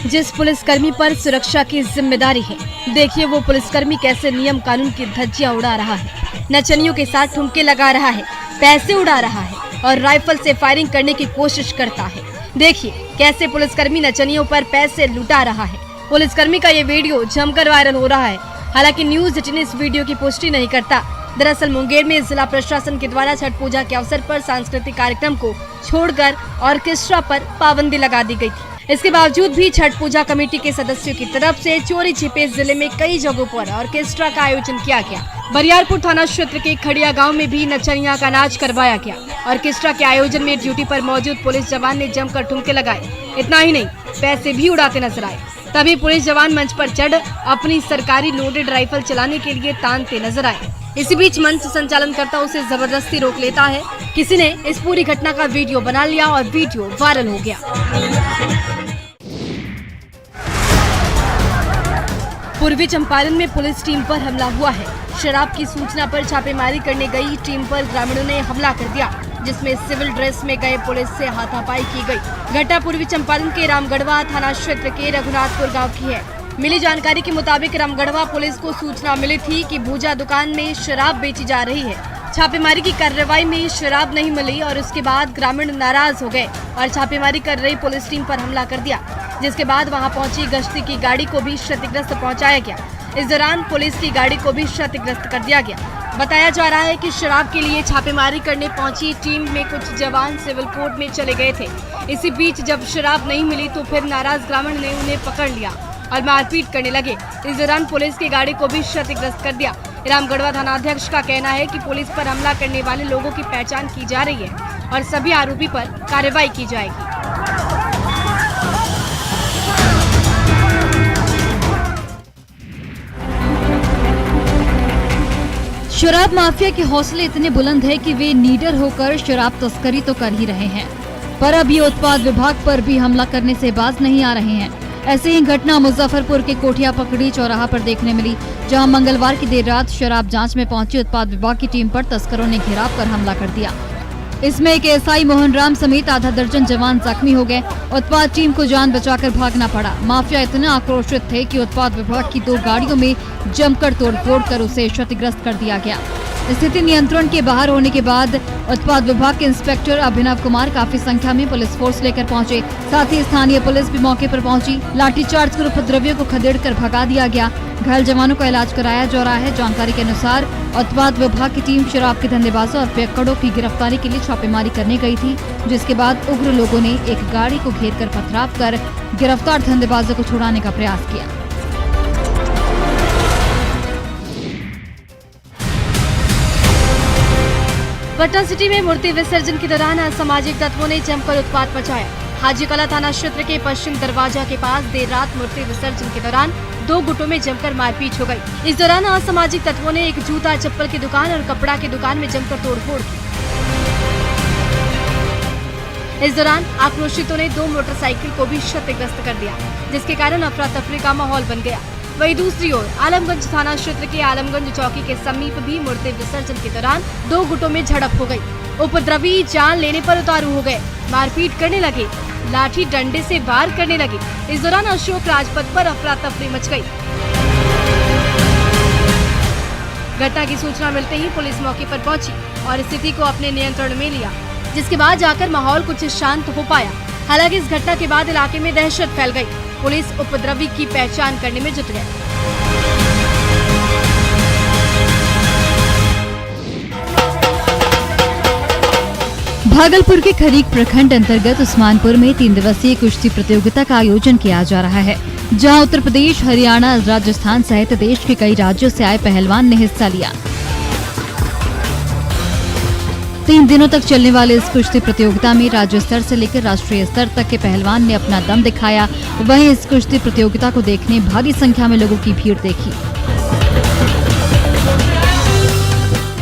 जिस पुलिसकर्मी पर सुरक्षा की जिम्मेदारी है, देखिए वो पुलिसकर्मी कैसे नियम कानून की धज्जियां उड़ा रहा है, नचनियों के साथ ठुमके लगा रहा है, पैसे उड़ा रहा है और राइफल से फायरिंग करने की कोशिश करता है। देखिए कैसे पुलिसकर्मी नचनियों पर पैसे लुटा रहा है। पुलिसकर्मी का ये वीडियो जमकर वायरल हो रहा है। हालांकि न्यूज 18 इस वीडियो की पुष्टि नहीं करता। दरअसल मुंगेर में जिला प्रशासन के द्वारा छठ पूजा के अवसर पर सांस्कृतिक कार्यक्रम को छोड़कर ऑर्केस्ट्रा पर पाबंदी लगा दी गई थी। इसके बावजूद भी छठ पूजा कमेटी के सदस्यों की तरफ से चोरी छिपे जिले में कई जगहों पर ऑर्केस्ट्रा का आयोजन किया गया। बरियारपुर थाना क्षेत्र के खड़िया गांव में भी नचनिया का नाच करवाया गया। ऑर्केस्ट्रा के आयोजन में ड्यूटी पर मौजूद पुलिस जवान ने जमकर ठुमके लगाए। इतना ही नहीं, पैसे भी उड़ाते नजर आए। तभी पुलिस जवान मंच पर चढ़ अपनी सरकारी लोडेड राइफल चलाने के लिए तानते नजर आए। इसी बीच मंच संचालन करता उसे जबरदस्ती रोक लेता है। किसी ने इस पूरी घटना का वीडियो बना लिया और वीडियो वायरल हो गया। पूर्वी चंपारण में पुलिस टीम पर हमला हुआ है। शराब की सूचना पर छापेमारी करने गई टीम पर ग्रामीणों ने हमला कर दिया, जिसमें सिविल ड्रेस में गए पुलिस से हाथापाई की गई। घटना पूर्वी चंपारण के रामगढ़वा थाना क्षेत्र के रघुनाथपुर गांव की है। मिली जानकारी के मुताबिक रामगढ़वा पुलिस को सूचना मिली थी कि भूजा दुकान में शराब बेची जा रही है। छापेमारी की कार्रवाई में शराब नहीं मिली और उसके बाद ग्रामीण नाराज हो गए और छापेमारी कर रही पुलिस टीम पर हमला कर दिया, जिसके बाद वहां पहुंची गश्ती की गाड़ी को भी क्षतिग्रस्त पहुंचाया गया। इस दौरान पुलिस की गाड़ी को भी क्षतिग्रस्त कर दिया गया। बताया जा रहा है कि शराब के लिए छापेमारी करने पहुंची टीम में कुछ जवान सिविल कोर्ट में चले गए थे। इसी बीच जब शराब नहीं मिली तो फिर नाराज ग्रामीण ने उन्हें पकड़ लिया और मारपीट करने लगे। इस दौरान पुलिस की गाड़ी को भी क्षतिग्रस्त कर दिया। रामगढ़वा थानाध्यक्ष का कहना है कि पुलिस पर हमला करने वाले लोगों की पहचान की जा रही है और सभी आरोपी पर कार्रवाई की जाएगी। शराब माफिया के हौसले इतने बुलंद है कि वे निडर होकर शराब तस्करी तो कर ही रहे हैं, पर अब ये उत्पाद विभाग पर भी हमला करने से बाज नहीं आ रहे हैं। ऐसे ही घटना मुजफ्फरपुर के कोठिया पकड़ी चौराहा पर देखने मिली, जहां मंगलवार की देर रात शराब जांच में पहुंची उत्पाद विभाग की टीम पर तस्करों ने घेराव कर हमला कर दिया। इसमें एक एसआई मोहन राम समेत आधा दर्जन जवान जख्मी हो गए। उत्पाद टीम को जान बचाकर भागना पड़ा। माफिया इतना आक्रोशित थे कि उत्पाद विभाग की 2 गाड़ियों में जमकर तोड़फोड़ कर उसे क्षतिग्रस्त कर दिया गया। स्थिति नियंत्रण के बाहर होने के बाद उत्पाद विभाग के इंस्पेक्टर अभिनव कुमार काफी संख्या में पुलिस फोर्स लेकर पहुंचे। साथ ही स्थानीय पुलिस भी मौके पर पहुंची। लाठीचार्ज कर उपद्रवियों को खदेड़कर भगा दिया गया। घायल जवानों का इलाज कराया जा रहा है। जानकारी के अनुसार उत्पाद विभाग की टीम शराब के धंधेबाजों और पियक्कड़ों की गिरफ्तारी के लिए छापेमारी करने गई थी, जिसके बाद उग्र लोगों ने एक गाड़ी को घेरकर पथराव कर गिरफ्तार धंधेबाजों को छुड़ाने का प्रयास किया। पटना सिटी में मूर्ति विसर्जन के दौरान असामाजिक तत्वों ने जमकर उत्पात मचाया। हाजी कला थाना क्षेत्र के पश्चिम दरवाजा के पास देर रात मूर्ति विसर्जन के दौरान 2 गुटों में जमकर मारपीट हो गई। इस दौरान असामाजिक तत्वों ने एक जूता चप्पल की दुकान और कपड़ा की दुकान में जमकर तोड़फोड़ की। इस दौरान आक्रोशितों ने 2 मोटरसाइकिल को भी क्षतिग्रस्त कर दिया, जिसके कारण अफरा तफरी का माहौल बन गया। वहीं दूसरी ओर आलमगंज थाना क्षेत्र के आलमगंज चौकी के समीप भी मूर्ति विसर्जन के दौरान 2 गुटों में झड़प हो गई। उपद्रवी जान लेने पर उतारू हो गए, मारपीट करने लगे, लाठी डंडे से वार करने लगे। इस दौरान अशोक राजपथ पर अफरा तफरी मच गई। घटना की सूचना मिलते ही पुलिस मौके पर पहुंची और स्थिति को अपने नियंत्रण में लिया, जिसके बाद जाकर माहौल कुछ शांत हो पाया। हालांकि इस घटना के बाद इलाके में दहशत फैल गई। पुलिस उपद्रवी की पहचान करने में जुट गई। भागलपुर के खरीक प्रखंड अंतर्गत उस्मानपुर में 3 दिवसीय कुश्ती प्रतियोगिता का आयोजन किया जा रहा है, जहां उत्तर प्रदेश, हरियाणा, राजस्थान सहित देश के कई राज्यों से आए पहलवान ने हिस्सा लिया। 3 दिनों तक चलने वाले इस कुश्ती प्रतियोगिता में राज्य स्तर से लेकर राष्ट्रीय स्तर तक के पहलवान ने अपना दम दिखाया। वहीं इस कुश्ती प्रतियोगिता को देखने भारी संख्या में लोगों की भीड़ देखी।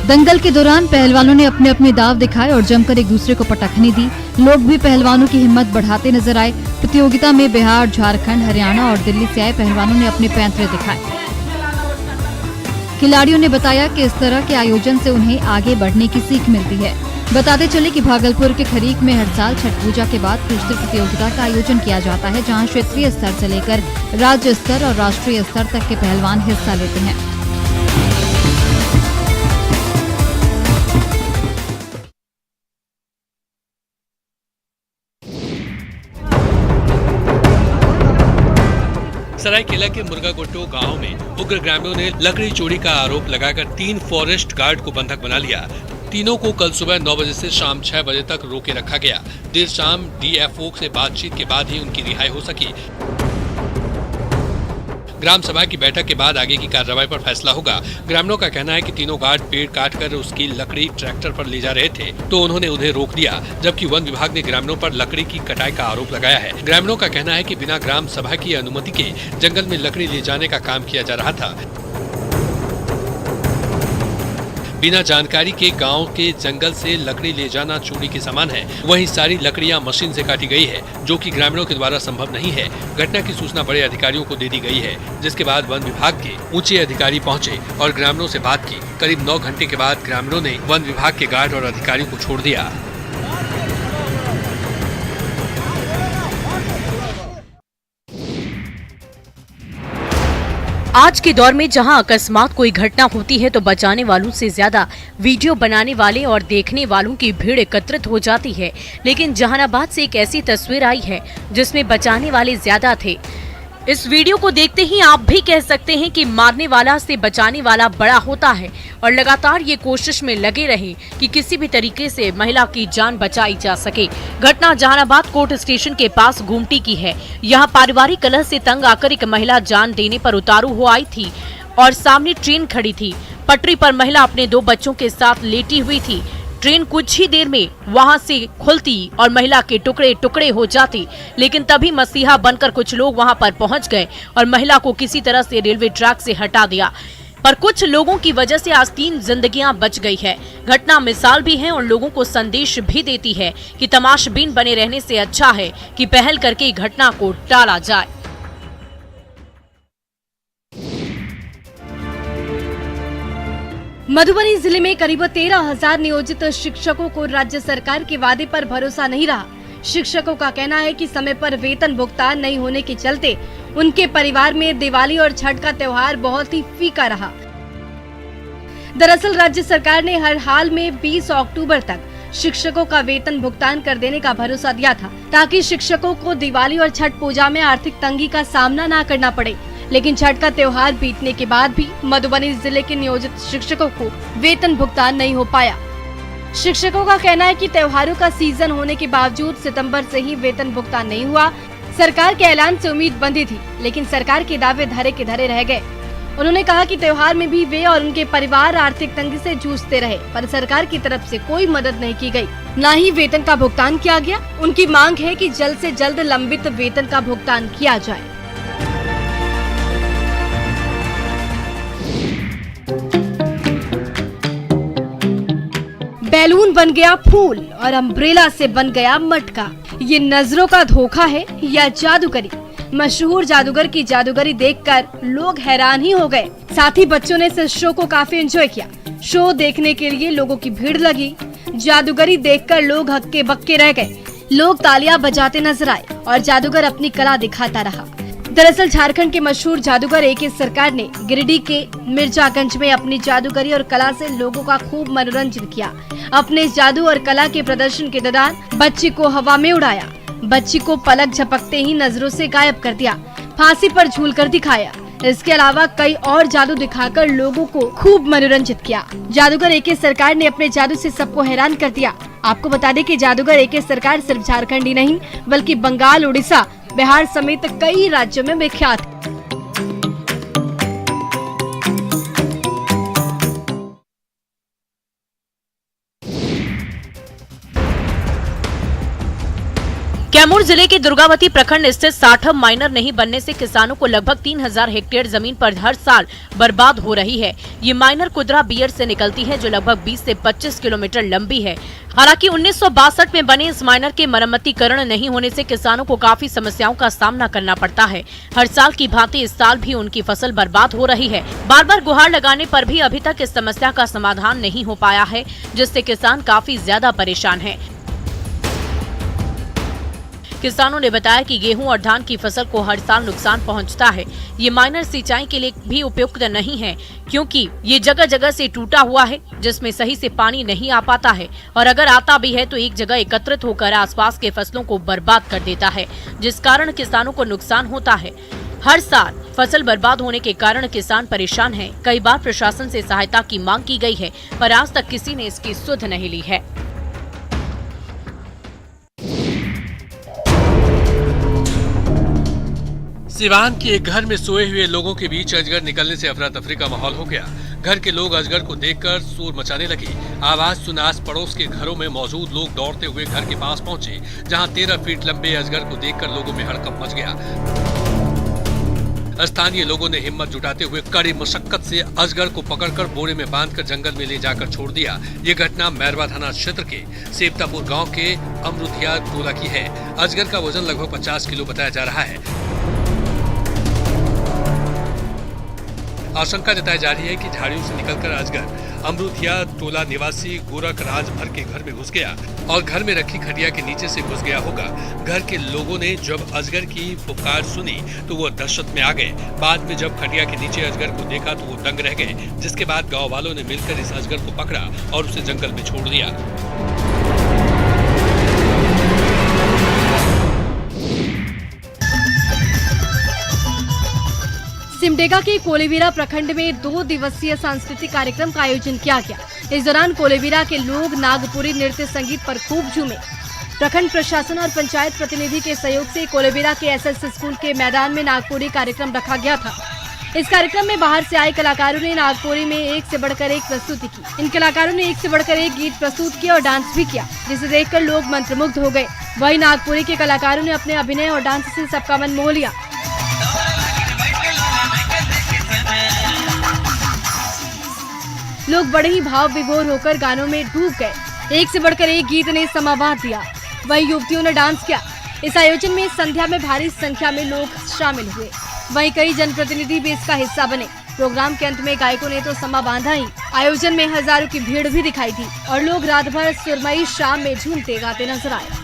दंगल के दौरान पहलवानों ने अपने अपने दांव दिखाए और जमकर एक दूसरे को पटखनी दी। लोग भी पहलवानों की हिम्मत बढ़ाते नजर आए। प्रतियोगिता में बिहार, झारखंड, हरियाणा और दिल्ली से आए पहलवानों ने अपने पैंतरे दिखाए। खिलाड़ियों ने बताया कि इस तरह के आयोजन से उन्हें आगे बढ़ने की सीख मिलती है। बताते चले कि भागलपुर के खरीक में हर साल छठ पूजा के बाद कुश्ती प्रतियोगिता का आयोजन किया जाता है, जहां क्षेत्रीय स्तर से लेकर राज्य स्तर और राष्ट्रीय स्तर तक के पहलवान हिस्सा लेते हैं। सरायकेला के मुर्गागुट्टो गांव में उग्र ग्रामीणों ने लकड़ी चोरी का आरोप लगाकर 3 फॉरेस्ट गार्ड को बंधक बना लिया। तीनों को कल सुबह 9 बजे से शाम 6 बजे तक रोके रखा गया। देर शाम डीएफओ से बातचीत के बाद ही उनकी रिहाई हो सकी। ग्राम सभा की बैठक के बाद आगे की कार्रवाई पर फैसला होगा। ग्रामीणों का कहना है कि तीनों गार्ड पेड़ काटकर उसकी लकड़ी ट्रैक्टर पर ले जा रहे थे, तो उन्होंने उन्हें रोक दिया, जबकि वन विभाग ने ग्रामीणों पर लकड़ी की कटाई का आरोप लगाया है। ग्रामीणों का कहना है कि बिना ग्राम सभा की अनुमति के जंगल में लकड़ी ले जाने का काम किया जा रहा था। बिना जानकारी के गांव के जंगल से लकड़ी ले जाना चोरी के समान है। वहीं सारी लकड़ियां मशीन से काटी गई है, जो कि ग्रामीणों के द्वारा संभव नहीं है। घटना की सूचना बड़े अधिकारियों को दे दी गई है, जिसके बाद वन विभाग के ऊंचे अधिकारी पहुंचे और ग्रामीणों से बात की। करीब 9 घंटे के बाद ग्रामीणों ने वन विभाग के गार्ड और अधिकारियों को छोड़ दिया। आज के दौर में जहां अकस्मात कोई घटना होती है तो बचाने वालों से ज्यादा वीडियो बनाने वाले और देखने वालों की भीड़ एकत्रित हो जाती है, लेकिन जहानाबाद से एक ऐसी तस्वीर आई है जिसमें बचाने वाले ज्यादा थे। इस वीडियो को देखते ही आप भी कह सकते हैं कि मारने वाला से बचाने वाला बड़ा होता है और लगातार ये कोशिश में लगे रहे कि किसी भी तरीके से महिला की जान बचाई जा सके। घटना जहानाबाद कोर्ट स्टेशन के पास गुमटी की है। यहाँ पारिवारिक कलह से तंग आकर एक महिला जान देने पर उतारू हो आई थी और सामने ट्रेन खड़ी थी। पटरी पर महिला अपने 2 बच्चों के साथ लेटी हुई थी। ट्रेन कुछ ही देर में वहां से खुलती और महिला के टुकड़े टुकड़े हो जाती, लेकिन तभी मसीहा बनकर कुछ लोग वहां पर पहुंच गए और महिला को किसी तरह से रेलवे ट्रैक से हटा दिया। पर कुछ लोगों की वजह से आज 3 जिंदगियां बच गई है। घटना मिसाल भी है और लोगों को संदेश भी देती है कि तमाशबीन बने रहने से अच्छा है कि पहल करके घटना को टाला जाए। मधुबनी जिले में करीब 13,000 नियोजित शिक्षकों को राज्य सरकार के वादे पर भरोसा नहीं रहा। शिक्षकों का कहना है कि समय पर वेतन भुगतान नहीं होने के चलते उनके परिवार में दिवाली और छठ का त्योहार बहुत ही फीका रहा। दरअसल राज्य सरकार ने हर हाल में 20 अक्टूबर तक शिक्षकों का वेतन भुगतान कर देने का भरोसा दिया था, ताकि शिक्षकों को दिवाली और छठ पूजा में आर्थिक तंगी का सामना न करना पड़े। लेकिन छठ का त्योहार बीतने के बाद भी मधुबनी जिले के नियोजित शिक्षकों को वेतन भुगतान नहीं हो पाया। शिक्षकों का कहना है कि त्योहारों का सीजन होने के बावजूद सितंबर से ही वेतन भुगतान नहीं हुआ। सरकार के ऐलान से उम्मीद बंधी थी, लेकिन सरकार के दावे धरे के धरे रह गए। उन्होंने कहा कि त्योहार में भी वे और उनके परिवार आर्थिक तंगी से जूझते रहे, पर सरकार की तरफ से कोई मदद नहीं की गई, न ही वेतन का भुगतान किया गया। उनकी मांग है कि जल्द से जल्द लंबित वेतन का भुगतान किया जाए। बैलून बन गया फूल और अम्ब्रेला से बन गया मटका। ये नजरों का धोखा है या जादूगरी? मशहूर जादूगर की जादूगरी देखकर लोग हैरान ही हो गए। साथ ही बच्चों ने इस शो को काफी एंजॉय किया। शो देखने के लिए लोगों की भीड़ लगी। जादूगरी देखकर लोग हक्के बक्के रह गए। लोग तालियां बजाते नजर आए और जादूगर अपनी कला दिखाता रहा। दरअसल झारखंड के मशहूर जादूगर ए.के. सरकार ने गिरिडीह के मिर्जागंज में अपनी जादूगरी और कला से लोगों का खूब मनोरंजन किया। अपने जादू और कला के प्रदर्शन के दौरान बच्ची को हवा में उड़ाया। बच्ची को पलक झपकते ही नजरों से गायब कर दिया। फांसी पर झूलकर दिखाया। इसके अलावा कई और जादू दिखाकर लोगों को खूब मनोरंजित किया। जादूगर ए.के. सरकार ने अपने जादू से सबको हैरान कर दिया। आपको बता दें कि जादूगर ए.के. सरकार सिर्फ झारखंड ही नहीं बल्कि बंगाल, उड़ीसा, बिहार समेत कई राज्यों में विख्यात। कैमूर जिले के दुर्गावती प्रखंड स्थित 60 माइनर नहीं बनने से किसानों को लगभग 3000 हेक्टेयर जमीन पर हर साल बर्बाद हो रही है। ये माइनर कुदरा बियर से निकलती है जो लगभग 20 से 25 किलोमीटर लंबी है। हालांकि 1962 में बने इस माइनर के मरम्मतीकरण नहीं होने से किसानों को काफी समस्याओं का सामना करना पड़ता है। हर साल की भांति इस साल भी उनकी फसल बर्बाद हो रही है। बार बार गुहार लगाने पर भी अभी तक इस समस्या का समाधान नहीं हो पाया है, जिससे किसान काफी ज्यादा परेशान है। किसानों ने बताया कि गेहूं और धान की फसल को हर साल नुकसान पहुंचता है। ये माइनर सिंचाई के लिए भी उपयुक्त नहीं है, क्योंकि ये जगह जगह से टूटा हुआ है, जिसमें सही से पानी नहीं आ पाता है, और अगर आता भी है तो एक जगह एकत्रित होकर आसपास के फसलों को बर्बाद कर देता है, जिस कारण किसानों को नुकसान होता है। हर साल फसल बर्बाद होने के कारण किसान परेशान हैं। कई बार प्रशासन से सहायता की मांग की गई है, पर आज तक किसी ने इसकी सुध नहीं ली है। सिवान के एक घर में सोए हुए लोगों के बीच अजगर निकलने से अफरा तफरी का माहौल हो गया। घर के लोग अजगर को देखकर शोर मचाने लगे। आवाज सुन आस पड़ोस के घरों में मौजूद लोग दौड़ते हुए घर के पास पहुंचे, जहां 13 फीट लंबे अजगर को देखकर लोगों में हड़कंप मच गया। स्थानीय लोगों ने हिम्मत जुटाते हुए कड़ी मशक्कत से अजगर को पकड़कर बोरे में बांधकर जंगल में ले जाकर छोड़ दिया। ये घटना मैरवा थाना क्षेत्र के सेवतापुर गांव के अमरुथिया टोला की है। अजगर का वजन लगभग 50 किलो बताया जा रहा है। आशंका जताई जा रही है कि झाड़ियों से निकलकर अजगर अमरुथिया टोला निवासी गोरख राज भर के घर में घुस गया और घर में रखी खटिया के नीचे से घुस गया होगा। घर के लोगों ने जब अजगर की पुकार सुनी तो वो दहशत में आ गए। बाद में जब खटिया के नीचे अजगर को देखा तो वो दंग रह गए, जिसके बाद गांव वालों ने मिलकर इस अजगर को पकड़ा और उसे जंगल में छोड़ दिया। सिमडेगा के कोलेबिरा प्रखंड में 2 दिवसीय सांस्कृतिक कार्यक्रम का आयोजन किया गया। इस दौरान कोलेबिरा के लोग नागपुरी नृत्य संगीत पर खूब झूमे। प्रखंड प्रशासन और पंचायत प्रतिनिधि के सहयोग से कोलेबिरा के एसएस स्कूल के मैदान में नागपुरी कार्यक्रम रखा गया था। इस कार्यक्रम में बाहर से आए कलाकारों ने नागपुरी में एक से बढ़कर एक प्रस्तुति की। इन कलाकारों ने एक से बढ़कर एक गीत प्रस्तुत किया और डांस भी किया, जिसे देखकर लोग मंत्रमुग्ध हो गए। वहीं नागपुरी के कलाकारों ने अपने अभिनय और डांस से सबका मन मोह लिया। लोग बड़े ही भाव विभोर होकर गानों में डूब गए। एक से बढ़कर एक गीत ने समा बांध दिया। वहीं युवतियों ने डांस किया। इस आयोजन में संध्या में भारी संख्या में लोग शामिल हुए। वहीं कई जनप्रतिनिधि भी इसका हिस्सा बने। प्रोग्राम के अंत में गायकों ने तो समा बांधा ही। आयोजन में हजारों की भीड़ भी दिखाई दी और लोग रात भर सुरमई शाम में झूमते गाते नजर आए।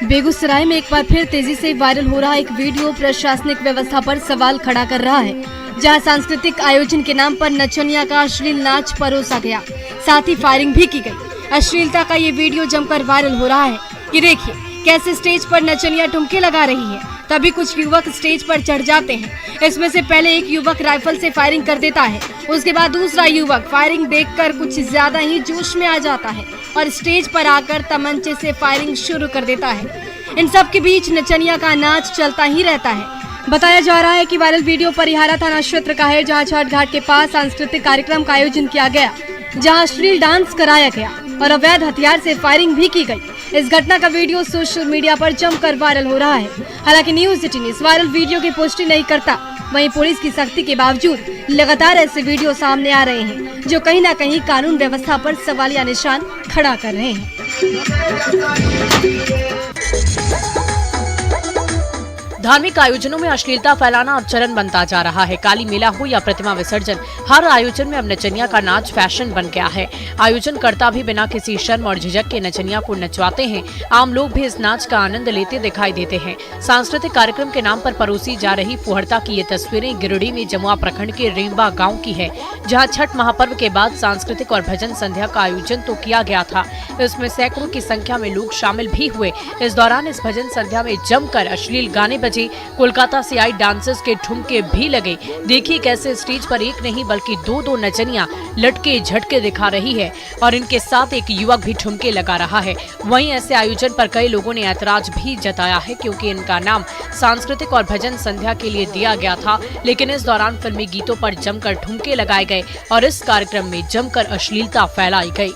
बेगूसराय में एक बार फिर तेजी से वायरल हो रहा एक वीडियो प्रशासनिक व्यवस्था पर सवाल खड़ा कर रहा है, जहां सांस्कृतिक आयोजन के नाम पर नचनिया का अश्लील नाच परोसा गया, साथ ही फायरिंग भी की गई। अश्लीलता का ये वीडियो जमकर वायरल हो रहा है। ये देखिए कैसे स्टेज पर नचनिया ठुमके लगा रही है। तभी कुछ युवक स्टेज पर चढ़ जाते हैं। इसमें से पहले एक युवक राइफल से फायरिंग कर देता है। उसके बाद दूसरा युवक फायरिंग देखकर कुछ ज्यादा ही जोश में आ जाता है और स्टेज पर आकर तमंचे से फायरिंग शुरू कर देता है। इन सब के बीच नचनिया का नाच चलता ही रहता है। बताया जा रहा है कि वायरल वीडियो परिहारा थाना क्षेत्र का है, जहां छठ घाट के पास सांस्कृतिक कार्यक्रम का आयोजन किया गया, जहां अश्लील डांस कराया गया और अवैध हथियार से फायरिंग भी की गई। इस घटना का वीडियो सोशल मीडिया पर जमकर वायरल हो रहा है। हालांकि न्यूज 18 इस वायरल वीडियो की पुष्टि नहीं करता। वहीं पुलिस की सख्ती के बावजूद लगातार ऐसे वीडियो सामने आ रहे हैं, जो कहीं न कहीं कानून व्यवस्था पर सवालिया निशान खड़ा कर रहे हैं। धार्मिक आयोजनों में अश्लीलता फैलाना अब चलन बनता जा रहा है। काली मेला हो या प्रतिमा विसर्जन, हर आयोजन में अब नचनिया का नाच फैशन बन गया है। आयोजनकर्ता भी बिना किसी शर्म और झिझक के नचनिया को नचवाते हैं। आम लोग भी इस नाच का आनंद लेते दिखाई देते हैं। सांस्कृतिक कार्यक्रम के नाम पर परोसी जा रही फुहड़ता की ये तस्वीरें गिरिडीह में जमुआ प्रखंड के रेंबा गाँव की है, जहाँ छठ महापर्व के बाद सांस्कृतिक और भजन संध्या का आयोजन तो किया गया था। इसमें सैकड़ों की संख्या में लोग शामिल भी हुए। इस दौरान इस भजन संध्या में जमकर अश्लील गाने बजे कोलकाता से आई डांसर्स के ठुमके भी लगे। देखिए कैसे स्टेज पर एक नहीं बल्कि दो नचनियां लटके झटके दिखा रही है और इनके साथ एक युवक भी ठुमके लगा रहा है। वहीं ऐसे आयोजन पर कई लोगों ने ऐतराज भी जताया है क्योंकि इनका नाम सांस्कृतिक और भजन संध्या के लिए दिया गया था, लेकिन इस दौरान फिल्मी गीतों पर जमकर ठुमके लगाए गए और इस कार्यक्रम में जमकर अश्लीलता फैलाई गई।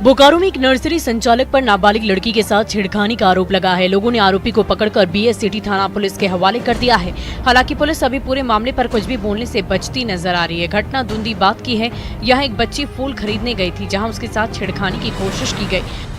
बोकारो में एक नर्सरी संचालक पर नाबालिग लड़की के साथ छेड़खानी का आरोप लगा है। लोगों ने आरोपी को पकड़कर बीएस सिटी थाना पुलिस के हवाले कर दिया है। हालांकि पुलिस अभी पूरे मामले पर कुछ भी बोलने से बचती नजर आ रही है। घटना धुंधीबात की है। यहाँ एक बच्ची फूल खरीदने गई थी जहाँ उसके साथ छेड़खानी की कोशिश की गई।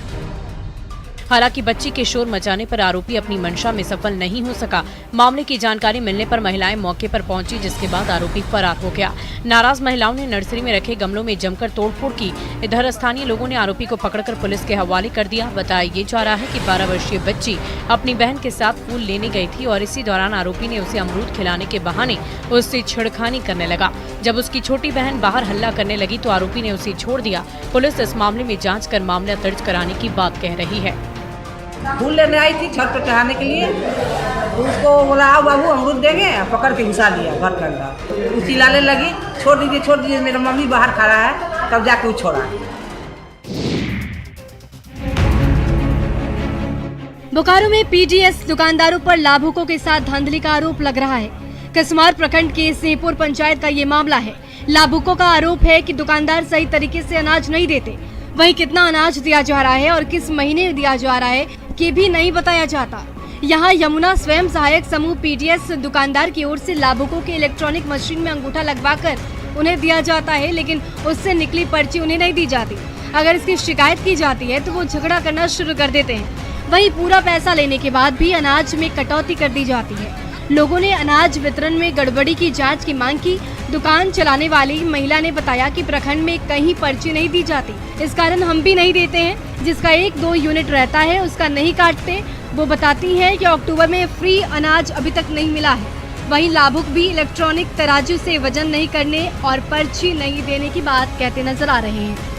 हालांकि बच्ची के शोर मचाने पर आरोपी अपनी मंशा में सफल नहीं हो सका। मामले की जानकारी मिलने पर महिलाएं मौके पर पहुंची, जिसके बाद आरोपी फरार हो गया। नाराज महिलाओं ने नर्सरी में रखे गमलों में जमकर तोड़फोड़ की। इधर स्थानीय लोगों ने आरोपी को पकड़कर पुलिस के हवाले कर दिया। बताया ये जा रहा है कि 12 वर्षीय बच्ची अपनी बहन के साथ फूल लेने गई थी और इसी दौरान आरोपी ने उसे अमरूद खिलाने के बहाने उससे छेड़खानी करने लगा। जब उसकी छोटी बहन बाहर हल्ला करने लगी तो आरोपी ने उसे छोड़ दिया। पुलिस इस मामले में जाँच कर मामला दर्ज कराने की बात कह रही है। फूल लेने आई थी छत पे टहलने के लिए, तो उसको बोला आओ बाबू अमरूद देंगे, पकड़ के घुसा लिया घर के अंदर। वो चिल्लाने लगी छोड़ दीजिए मेरा मम्मी बाहर खड़ा है, तब जाके वो छोड़ा। बोकारो में पीडीएस दुकानदारों पर लाभुकों के साथ धांधली का आरोप लग रहा है। कसमार प्रखंड के सिंहपुर पंचायत का ये मामला है। लाभुकों का आरोप है कि दुकानदार सही तरीके से अनाज नहीं देते, वहीं कितना अनाज दिया जा रहा है और किस महीने दिया जा रहा है कि भी नहीं बताया जाता। यहाँ यमुना स्वयं सहायक समूह पीडीएस दुकानदार की ओर से लाभुकों के इलेक्ट्रॉनिक मशीन में अंगूठा लगवाकर उन्हें दिया जाता है, लेकिन उससे निकली पर्ची उन्हें नहीं दी जाती। अगर इसकी शिकायत की जाती है तो वो झगड़ा करना शुरू कर देते हैं। वहीं पूरा पैसा लेने के बाद भी अनाज में कटौती कर दी जाती है। लोगों ने अनाज वितरण में गड़बड़ी की जांच की मांग की। दुकान चलाने वाली महिला ने बताया कि प्रखंड में कहीं पर्ची नहीं दी जाती, इस कारण हम भी नहीं देते हैं। जिसका 1-2 यूनिट रहता है उसका नहीं काटते। वो बताती हैं कि अक्टूबर में फ्री अनाज अभी तक नहीं मिला है। वहीं लाभुक भी इलेक्ट्रॉनिक तराजू से वजन नहीं करने और पर्ची नहीं देने की बात कहते नजर आ रहे हैं।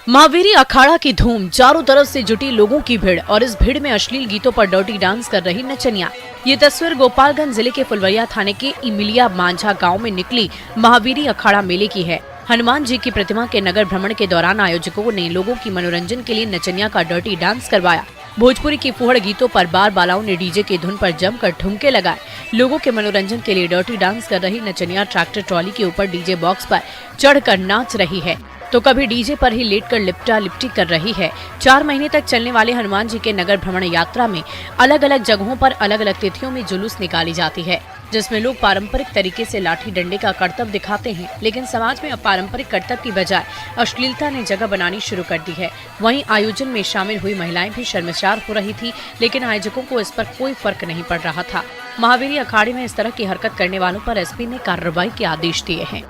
महावीरी अखाड़ा की धूम, चारों तरफ से जुटी लोगों की भीड़ और इस भीड़ में अश्लील गीतों पर डर्टी डांस कर रही नचनियां। ये तस्वीर गोपालगंज जिले के फुलवैया थाने के इमिलिया मांझा गांव में निकली महावीरी अखाड़ा मेले की है। हनुमान जी की प्रतिमा के नगर भ्रमण के दौरान आयोजकों ने लोगों की मनोरंजन के लिए नचनिया का डर्टी डांस करवाया। भोजपुरी की फुहड़ गीतों पर बार बालाओं ने डीजे की धुन पर जमकर ठुमके लगाए। लोगों के मनोरंजन के लिए डर्टी डांस कर रही नचनिया ट्रैक्टर ट्रॉली के ऊपर डीजे बॉक्स पर चढ़कर नाच रही है तो कभी डीजे पर ही लेटकर लिपटा लिपटी कर रही है। 4 महीने तक चलने वाले हनुमान जी के नगर भ्रमण यात्रा में अलग अलग जगहों पर अलग अलग तिथियों में जुलूस निकाली जाती है, जिसमें लोग पारंपरिक तरीके से लाठी डंडे का करतब दिखाते हैं। लेकिन समाज में अपारंपरिक करतब की बजाय अश्लीलता ने जगह बनानी शुरू कर दी है। वहीं आयोजन में शामिल हुई महिलाएं भी शर्मसार हो रही थी, लेकिन आयोजकों को इस पर कोई फर्क नहीं पड़ रहा था। महावीरी अखाड़े में इस तरह की हरकत करने वालों पर एसपी ने कार्रवाई के आदेश दिए हैं।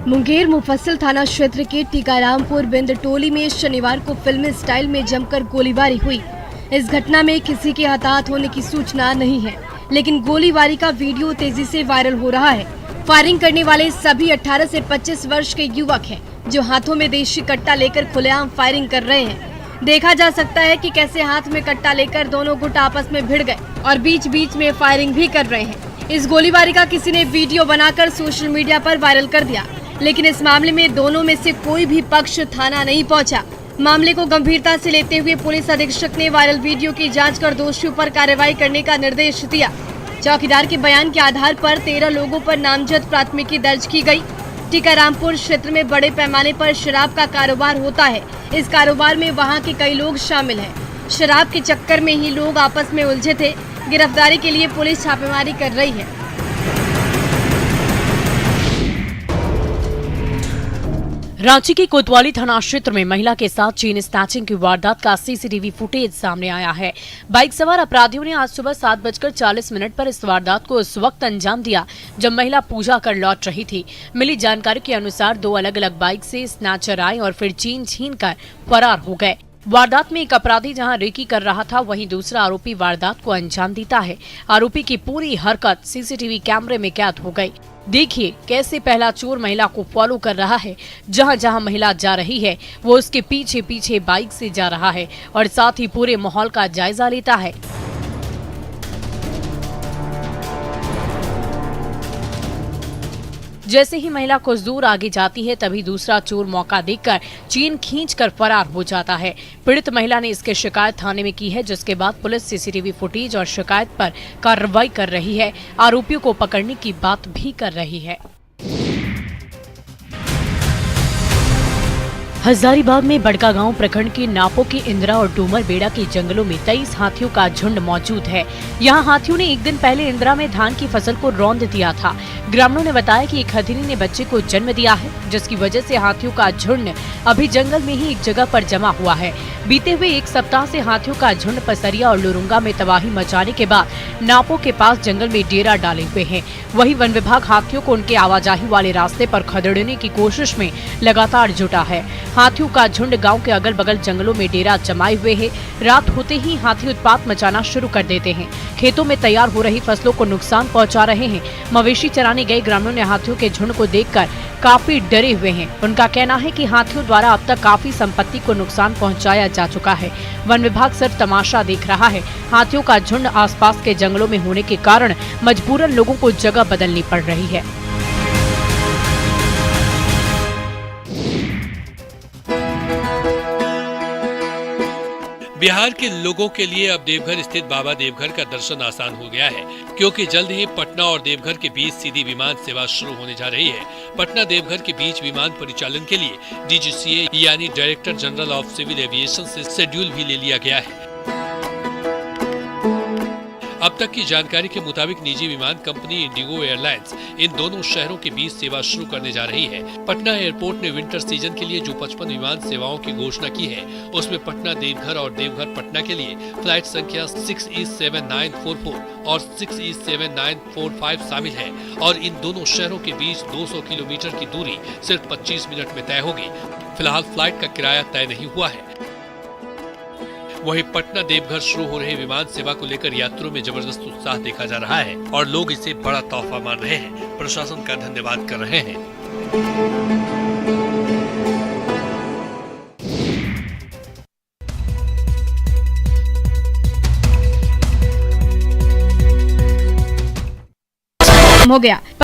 मुंगेर मुफस्सिल थाना क्षेत्र के टीकारामपुर बिंद टोली में शनिवार को फिल्मी स्टाइल में जमकर गोलीबारी हुई। इस घटना में किसी के हताहत होने की सूचना नहीं है, लेकिन गोलीबारी का वीडियो तेजी से वायरल हो रहा है। फायरिंग करने वाले सभी 18 से 25 वर्ष के युवक हैं, जो हाथों में देशी कट्टा लेकर खुलेआम फायरिंग कर रहे हैं। देखा जा सकता है कि कैसे हाथ में कट्टा लेकर दोनों गुट आपस में भिड़ गए और बीच बीच में फायरिंग भी कर रहे हैं। इस गोलीबारी का किसी ने वीडियो बनाकर सोशल मीडिया पर वायरल कर दिया, लेकिन इस मामले में दोनों में से कोई भी पक्ष थाना नहीं पहुंचा। मामले को गंभीरता से लेते हुए पुलिस अधीक्षक ने वायरल वीडियो की जांच कर दोषियों पर कार्रवाई करने का निर्देश दिया। चौकीदार के बयान के आधार पर 13 लोगों पर नामजद प्राथमिकी दर्ज की गई। टीकारामपुर क्षेत्र में बड़े पैमाने पर शराब का कारोबार होता है। इस कारोबार में वहां के कई लोग शामिल हैं। शराब के चक्कर में ही लोग आपस में उलझे थे। गिरफ्तारी के लिए पुलिस छापेमारी कर रही है। रांची के कोतवाली थाना क्षेत्र में महिला के साथ चेन स्नैचिंग की वारदात का सीसीटीवी फुटेज सामने आया है। बाइक सवार अपराधियों ने आज सुबह 7:40 पर इस वारदात को उस वक्त अंजाम दिया जब महिला पूजा कर लौट रही थी। मिली जानकारी के अनुसार 2 अलग अलग बाइक से स्नैचर आए और फिर चेन छीनकर फरार हो गए। वारदात में एक अपराधी जहां रेकी कर रहा था, वहीं दूसरा आरोपी वारदात को अंजाम देता है। आरोपी की पूरी हरकत सीसीटीवी कैमरे में कैद हो गई। देखिए कैसे पहला चोर महिला को फॉलो कर रहा है। जहां जहां महिला जा रही है वो उसके पीछे पीछे बाइक से जा रहा है और साथ ही पूरे माहौल का जायजा लेता है। जैसे ही महिला कुछ दूर आगे जाती है तभी दूसरा चोर मौका देखकर चेन खींचकर फरार हो जाता है। पीड़ित महिला ने इसकी शिकायत थाने में की है, जिसके बाद पुलिस सीसीटीवी फुटेज और शिकायत पर कार्रवाई कर रही है। आरोपियों को पकड़ने की बात भी कर रही है। हजारीबाग में बड़कागांव प्रखंड के नापो के इंदिरा और डूमर बेड़ा के जंगलों में 23 हाथियों का झुंड मौजूद है। यहां हाथियों ने एक दिन पहले इंदिरा में धान की फसल को रौंद दिया था। ग्रामीणों ने बताया कि एक हथिनी ने बच्चे को जन्म दिया है, जिसकी वजह से हाथियों का झुंड अभी जंगल में ही एक जगह पर जमा हुआ है। बीते हुए एक सप्ताह से हाथियों का झुंड पसरिया और लुरुंगा में तबाही मचाने के बाद नापो के पास जंगल में डेरा डाले हुए हैं। वहीं वन विभाग हाथियों को उनके आवाजाही वाले रास्ते पर खदेड़ने की कोशिश में लगातार जुटा है। हाथियों का झुंड गांव के अगल बगल जंगलों में डेरा जमाए हुए है। रात होते ही हाथी उत्पात मचाना शुरू कर देते हैं। खेतों में तैयार हो रही फसलों को नुकसान पहुंचा रहे हैं। मवेशी चराने गए ग्रामीणों ने हाथियों के झुंड को देखकर काफी डरे हुए हैं। उनका कहना है कि हाथियों द्वारा अब तक काफी संपत्ति को नुकसान पहुंचाया जा चुका है। वन विभाग सिर्फ तमाशा देख रहा है। हाथियों का झुंड आसपास के जंगलों में होने के कारण मजबूरन लोगों को जगह बदलनी पड़ रही है। बिहार के लोगों के लिए अब देवघर स्थित बाबा देवघर का दर्शन आसान हो गया है, क्योंकि जल्द ही पटना और देवघर के बीच सीधी विमान सेवा शुरू होने जा रही है। पटना देवघर के बीच विमान परिचालन के लिए DGCA यानी director general of civil aviation से शेड्यूल भी ले लिया गया है। अब तक की जानकारी के मुताबिक निजी विमान कंपनी इंडिगो एयरलाइंस इन दोनों शहरों के बीच सेवा शुरू करने जा रही है। पटना एयरपोर्ट ने विंटर सीजन के लिए जो 55 विमान सेवाओं की घोषणा की है, उसमें पटना देवघर और देवघर पटना के लिए फ्लाइट संख्या 6E7944 और 6E7945 शामिल है और इन दोनों शहरों के बीच 200 किलोमीटर की दूरी सिर्फ 25 मिनट में तय होगी। फिलहाल फ्लाइट का किराया तय नहीं हुआ है। वहीं पटना देवघर शुरू हो रही विमान सेवा को लेकर यात्रियों में जबरदस्त उत्साह देखा जा रहा है और लोग इसे बड़ा तोहफा मान रहे हैं। प्रशासन का धन्यवाद कर रहे हैं। हो गया।